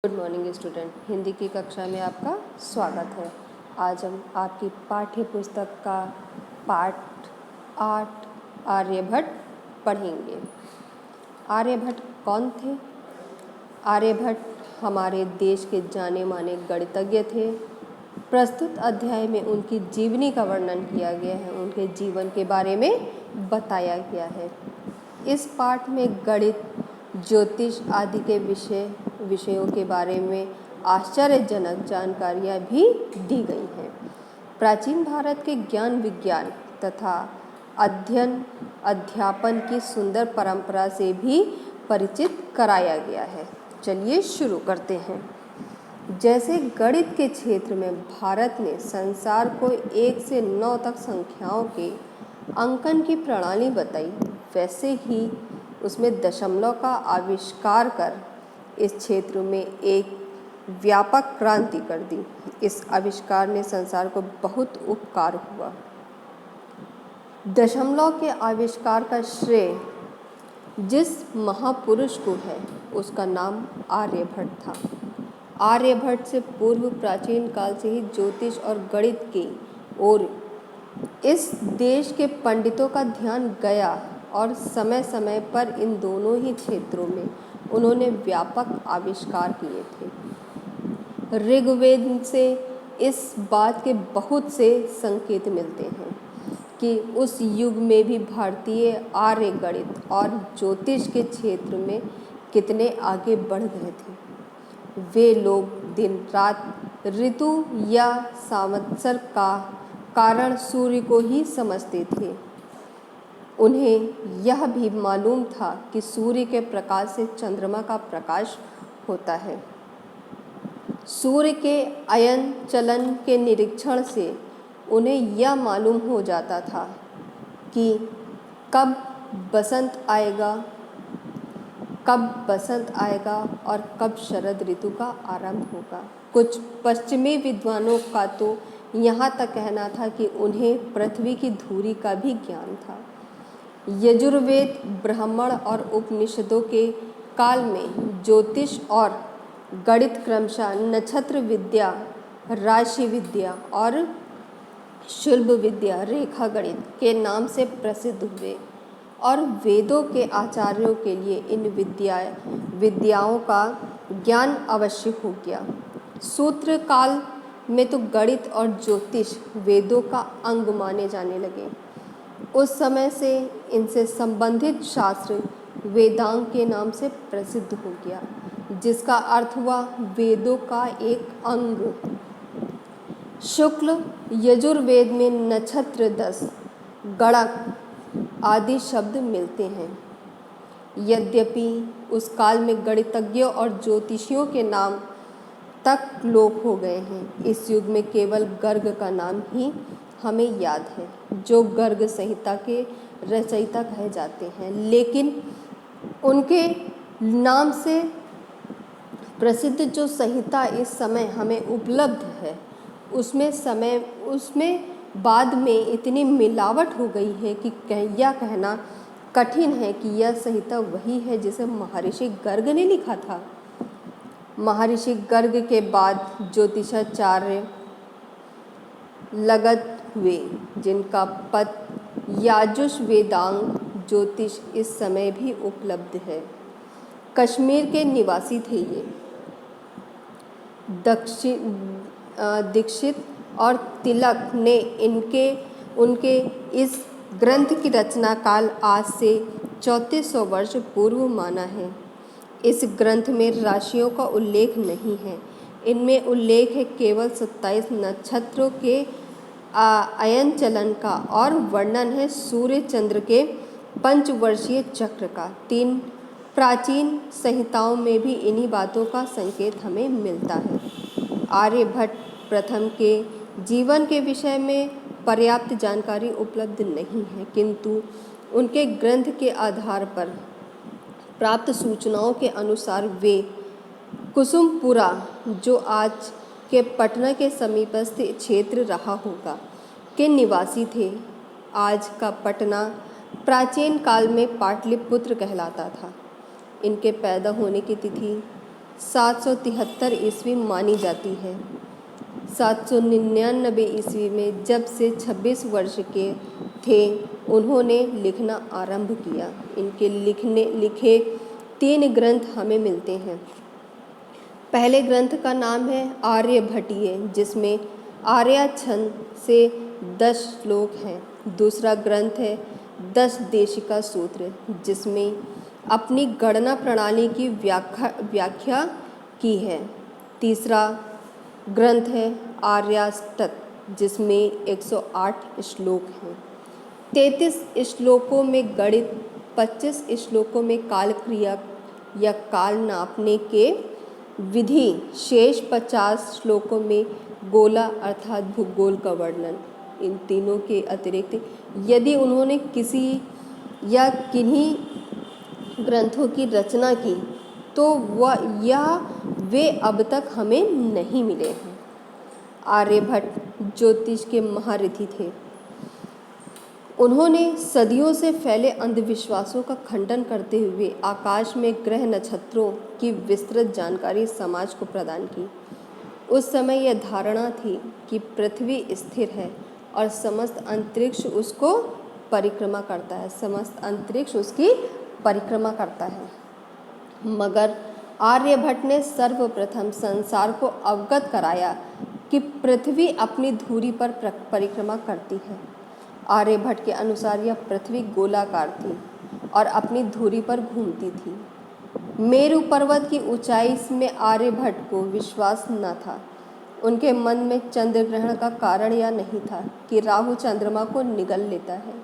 Good morning student, Hindi की कक्षा में आपका स्वागत है। आज हम आपकी पाठ्य पुस्तक का पाठ 8 आर्यभट्ट पढ़ेंगे। आर्यभट्ट कौन थे? आर्यभट्ट हमारे देश के जाने माने गणितज्ञ थे। प्रस्तुत अध्याय में उनकी जीवनी का वर्णन किया गया है, उनके जीवन के बारे में बताया गया है। इस पाठ में गणित, ज्योतिष आदि के विषयों के बारे में आश्चर्यजनक जानकारियाँ भी दी गई हैं। प्राचीन भारत के ज्ञान विज्ञान तथा अध्ययन अध्यापन की सुंदर परंपरा से भी परिचित कराया गया है। चलिए शुरू करते हैं। जैसे गणित के क्षेत्र में भारत ने संसार को 1 से 9 तक संख्याओं के अंकन की प्रणाली बताई, वैसे ही उसमें दशमलव का आविष्कार कर इस क्षेत्र में एक व्यापक क्रांति कर दी। इस आविष्कार ने संसार को बहुत उपकार हुआ। दशमलव के आविष्कार का श्रेय जिस महापुरुष को है, उसका नाम आर्यभट्ट था। आर्यभट्ट से पूर्व प्राचीन काल से ही ज्योतिष और गणित की ओर इस देश के पंडितों का ध्यान गया और समय समय पर इन दोनों ही क्षेत्रों में उन्होंने व्यापक आविष्कार किए थे। ऋग्वेद से इस बात के बहुत से संकेत मिलते हैं कि उस युग में भी भारतीय आर्य गणित और ज्योतिष के क्षेत्र में कितने आगे बढ़ गए थे। वे लोग दिन रात ऋतु या संवत्सर का कारण सूर्य को ही समझते थे। उन्हें यह भी मालूम था कि सूर्य के प्रकाश से चंद्रमा का प्रकाश होता है। सूर्य के अयन चलन के निरीक्षण से उन्हें यह मालूम हो जाता था कि कब बसंत आएगा और कब शरद ऋतु का आरंभ होगा। कुछ पश्चिमी विद्वानों का तो यहाँ तक कहना था कि उन्हें पृथ्वी की धुरी का भी ज्ञान था। यजुर्वेद, ब्राह्मण और उपनिषदों के काल में ज्योतिष और गणित क्रमशः नक्षत्र विद्या, राशि विद्या और शुल्ब विद्या, रेखा गणित के नाम से प्रसिद्ध हुए और वेदों के आचार्यों के लिए इन विद्याओं का ज्ञान आवश्यक हो गया। सूत्र काल में तो गणित और ज्योतिष वेदों का अंग माने जाने लगे। उस समय से इनसे संबंधित शास्त्र वेदांग के नाम से प्रसिद्ध हो गया, जिसका अर्थ हुआ वेदों का एक अंग। शुक्ल यजुर्वेद में नक्षत्र, दस, गणक आदि शब्द मिलते हैं। यद्यपि उस काल में गणितज्ञों और ज्योतिषियों के नाम तक लोप हो गए हैं, इस युग में केवल गर्ग का नाम ही हमें याद है, जो गर्ग संहिता के रचयिता कहे जाते हैं। लेकिन उनके नाम से प्रसिद्ध जो संहिता इस समय हमें उपलब्ध है, उसमें बाद में इतनी मिलावट हो गई है कि यह कहना कठिन है कि यह संहिता वही है जिसे महर्षि गर्ग ने लिखा था। महर्षि गर्ग के बाद ज्योतिषाचार्य लगत हुए, जिनका पद याजुष वेदांग ज्योतिष इस समय भी उपलब्ध है। कश्मीर के निवासी थे ये। दीक्षित और तिलक ने उनके इस ग्रंथ की रचना काल आज से 3400 वर्ष पूर्व माना है। इस ग्रंथ में राशियों का उल्लेख नहीं है। इनमें उल्लेख है केवल 27 नक्षत्रों के अयन चलन का और वर्णन है सूर्य चंद्र के पंचवर्षीय चक्र का। 3 प्राचीन संहिताओं में भी इन्हीं बातों का संकेत हमें मिलता है। आर्यभट्ट प्रथम के जीवन के विषय में पर्याप्त जानकारी उपलब्ध नहीं है, किंतु उनके ग्रंथ के आधार पर प्राप्त सूचनाओं के अनुसार वे कुसुमपुरा, जो आज के पटना के समीपस्थ क्षेत्र रहा होगा, के निवासी थे। आज का पटना प्राचीन काल में पाटलिपुत्र कहलाता था। इनके पैदा होने की तिथि 773 ईस्वी मानी जाती है। 799 ईस्वी में जब से 26 वर्ष के थे उन्होंने लिखना आरंभ किया। इनके लिखे 3 ग्रंथ हमें मिलते हैं। पहले ग्रंथ का नाम है आर्यभटीय, जिसमें आर्या छंद से 10 श्लोक हैं। दूसरा ग्रंथ है 10 देशिका सूत्र, जिसमें अपनी गणना प्रणाली की व्याख्या की है। तीसरा ग्रंथ है आर्याष्टक, जिसमें 108 श्लोक हैं। 33 श्लोकों में गणित, 25 श्लोकों में काल क्रिया या काल नापने के विधि, शेष 50 श्लोकों में गोला अर्थात भूगोल का वर्णन। इन तीनों के अतिरिक्त यदि उन्होंने किसी या किन्हीं ग्रंथों की रचना की तो वे अब तक हमें नहीं मिले हैं। आर्यभट्ट ज्योतिष के महारथी थे। उन्होंने सदियों से फैले अंधविश्वासों का खंडन करते हुए आकाश में ग्रह नक्षत्रों की विस्तृत जानकारी समाज को प्रदान की। उस समय यह धारणा थी कि पृथ्वी स्थिर है और समस्त अंतरिक्ष उसको परिक्रमा करता है, समस्त अंतरिक्ष उसकी परिक्रमा करता है। मगर आर्यभट्ट ने सर्वप्रथम संसार को अवगत कराया कि पृथ्वी अपनी धुरी पर परिक्रमा करती है। आर्यभट्ट के अनुसार यह पृथ्वी गोलाकार थी और अपनी धुरी पर घूमती थी। मेरु पर्वत की ऊंचाई में आर्यभट्ट को विश्वास न था। उनके मन में चंद्र ग्रहण का कारण यह नहीं था कि राहु चंद्रमा को निगल लेता है,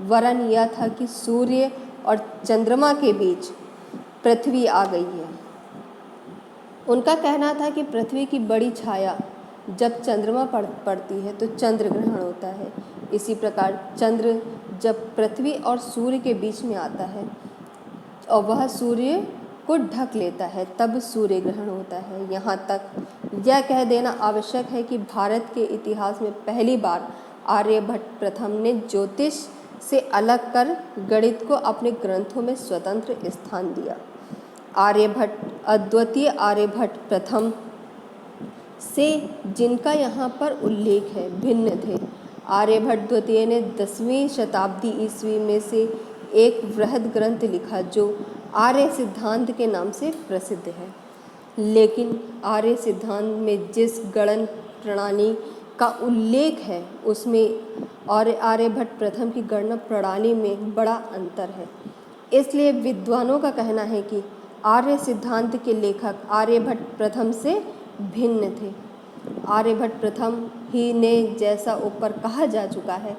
वरन यह था कि सूर्य और चंद्रमा के बीच पृथ्वी आ गई है। उनका कहना था कि पृथ्वी की बड़ी छाया जब चंद्रमा पड़ती है तो चंद्र ग्रहण होता है। इसी प्रकार चंद्र जब पृथ्वी और सूर्य के बीच में आता है और वह सूर्य को ढक लेता है तब सूर्य ग्रहण होता है। यहाँ तक यह कह देना आवश्यक है कि भारत के इतिहास में पहली बार आर्यभट्ट प्रथम ने ज्योतिष से अलग कर गणित को अपने ग्रंथों में स्वतंत्र स्थान दिया। आर्यभट्ट अद्वितीय आर्यभट्ट प्रथम से जिनका यहाँ पर उल्लेख है भिन्न थे। आर्यभट्ट द्वितीय ने 10वीं शताब्दी ईस्वी में से एक वृहद ग्रंथ लिखा जो आर्य सिद्धांत के नाम से प्रसिद्ध है। लेकिन आर्य सिद्धांत में जिस गणन प्रणाली का उल्लेख है उसमें और आर्यभट्ट प्रथम की गणना प्रणाली में बड़ा अंतर है। इसलिए विद्वानों का कहना है कि आर्य सिद्धांत के लेखक आर्यभट्ट प्रथम से भिन्न थे। आर्यभट्ट प्रथम ही ने, जैसा ऊपर कहा जा चुका है,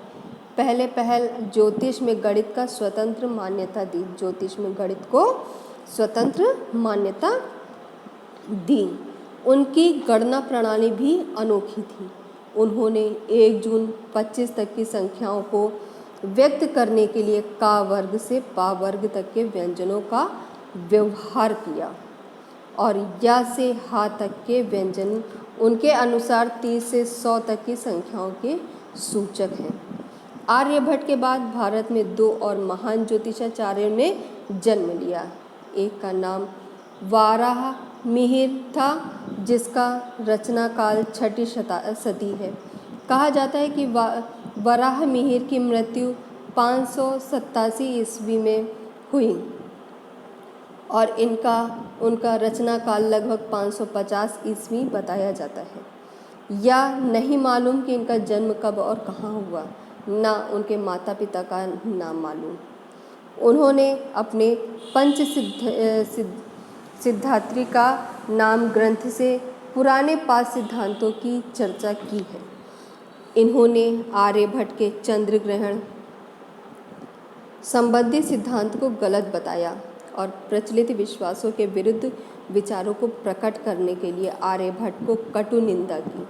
पहल ज्योतिष में गणित का स्वतंत्र मान्यता दी। ज्योतिष में गणित को स्वतंत्र मान्यता दी। उनकी गणना प्रणाली भी अनोखी थी। उन्होंने 1 जून 25 तक की संख्याओं को व्यक्त करने के लिए का वर्ग से पा वर्ग तक के व्यंजनों का व्यवहार किया और या से हा तक के व्यंजन उनके अनुसार 30 से 100 तक की संख्याओं के सूचक हैं। आर्यभट्ट के बाद भारत में 2 और महान ज्योतिषाचार्यों ने जन्म लिया। एक का नाम वाराहमिहिर था, जिसका रचना काल 6ठी सदी है। कहा जाता है कि वराहमिहिर की मृत्यु 587 ईस्वी में हुई और उनका रचना काल लगभग 550 ईस्वी बताया जाता है। या नहीं मालूम कि इनका जन्म कब और कहाँ हुआ, ना उनके माता पिता का नाम मालूम। उन्होंने अपने पंच सिद्धात्री का नाम ग्रंथ से पुराने 5 सिद्धांतों की चर्चा की है। इन्होंने आर्यभट्ट के चंद्र ग्रहण संबंधी सिद्धांत को गलत बताया और प्रचलित विश्वासों के विरुद्ध विचारों को प्रकट करने के लिए आर्यभट्ट को कटु निंदा की।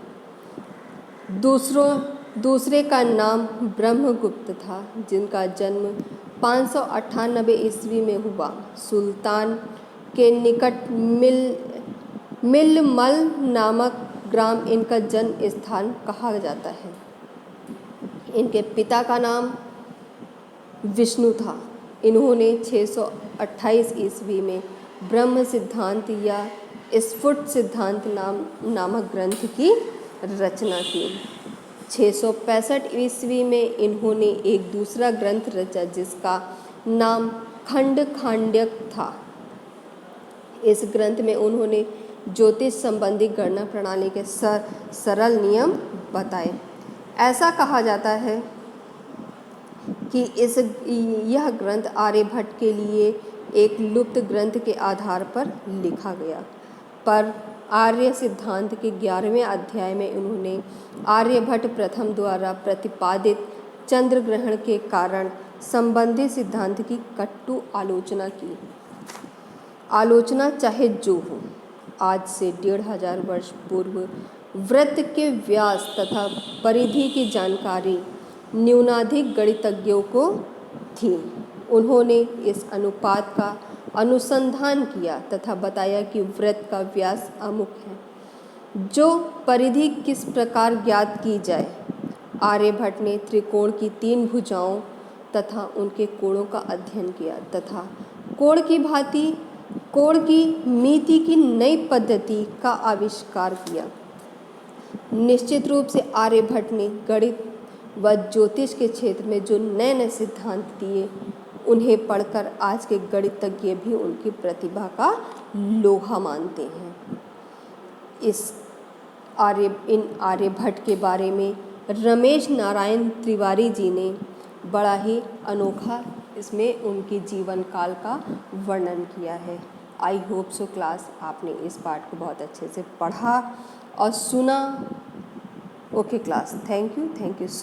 दूसरे का नाम ब्रह्मगुप्त था, जिनका जन्म 598 ईस्वी में हुआ। सुल्तान के निकट मिलमल नामक ग्राम इनका जन्म स्थान कहा जाता है। इनके पिता का नाम विष्णु था। इन्होंने 628 ईस्वी में ब्रह्म सिद्धांत या स्फुट सिद्धांत नामक ग्रंथ की रचना की। 665 ईस्वी में इन्होंने एक दूसरा ग्रंथ रचा जिसका नाम खंड खांड्यक था। इस ग्रंथ में उन्होंने ज्योतिष संबंधी गणना प्रणाली के सरल नियम बताए। ऐसा कहा जाता है कि यह ग्रंथ आर्यभट्ट के लिए एक लुप्त ग्रंथ के आधार पर लिखा गया, पर आर्य सिद्धांत के 11वें अध्याय में उन्होंने आर्यभट्ट प्रथम द्वारा प्रतिपादित चंद्र ग्रहण के कारण संबंधित सिद्धांत की कटु आलोचना की। आलोचना चाहे जो हो, आज से 1500 वर्ष पूर्व वृत्त के व्यास तथा परिधि की जानकारी न्यूनाधिक गणितज्ञों को थी। उन्होंने इस अनुपात का अनुसंधान किया तथा बताया कि वृत्त का व्यास अमुक है, जो परिधि किस प्रकार ज्ञात की जाए। आर्यभट्ट ने त्रिकोण की 3 भुजाओं तथा उनके कोणों का अध्ययन किया तथा कोण की मिति की नई पद्धति का आविष्कार किया। निश्चित रूप से आर्यभट्ट ने गणित व ज्योतिष के क्षेत्र में जो नए नए सिद्धांत दिए, उन्हें पढ़कर आज के गणितज्ञ भी उनकी प्रतिभा का लोहा मानते हैं। इन आर्यभट्ट के बारे में रमेश नारायण तिवारी जी ने बड़ा ही अनोखा इसमें उनके जीवन काल का वर्णन किया है। आई होप सो क्लास आपने इस पाठ को बहुत अच्छे से पढ़ा और सुना। Okay class, thank you.